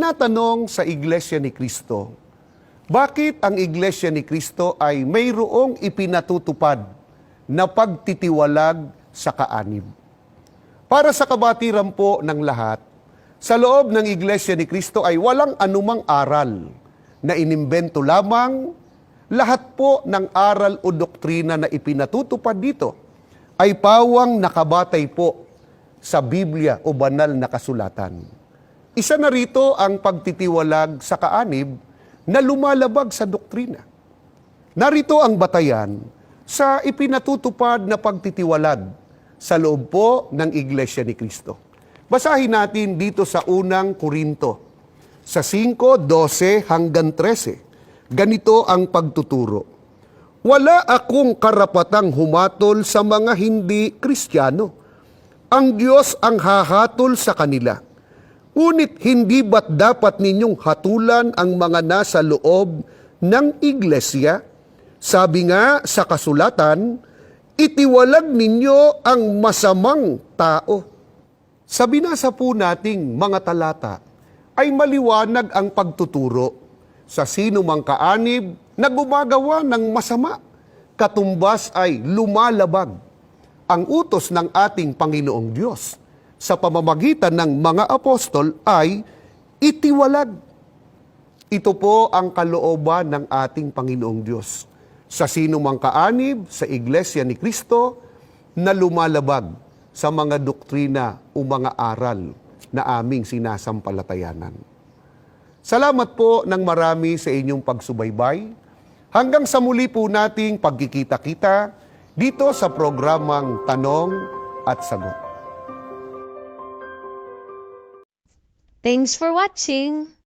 Natanong sa Iglesia ni Cristo, bakit ang Iglesia ni Cristo ay mayroong ipinatutupad na pagtitiwalag sa kaanib? Para sa kabatiran po ng lahat, sa loob ng Iglesia ni Cristo ay walang anumang aral na inimbento lamang. Lahat po ng aral o doktrina na ipinatutupad dito ay pawang nakabatay po sa Biblia o banal na kasulatan. Isa na rito ang pagtitiwalag sa kaanib na lumalabag sa doktrina. Narito ang batayan sa ipinatutupad na pagtitiwalag sa loob po ng Iglesia ni Cristo. Basahin natin dito sa unang Korinto, sa 5:12 hanggang 13. Ganito ang pagtuturo. Wala akong karapatang humatol sa mga hindi Kristiyano. Ang Diyos ang hahatol sa kanila. Ngunit hindi ba't dapat ninyong hatulan ang mga nasa loob ng iglesia? Sabi nga sa kasulatan, itiwalag ninyo ang masamang tao. Sa binasa po nating mga talata, ay maliwanag ang pagtuturo sa sino mang kaanib na gumagawa ng masama. Katumbas ay lumalabag ang utos ng ating Panginoong Diyos sa pamamagitan ng mga apostol ay itiwalag. Ito po ang kalooban ng ating Panginoong Diyos sa sino mang kaanib sa Iglesia ni Cristo na lumalabag sa mga doktrina o mga aral na aming sinasampalatayanan. Salamat po ng marami sa inyong pagsubaybay. Hanggang sa muli po nating pagkikita-kita dito sa programang Tanong at Sagot. Thanks for watching!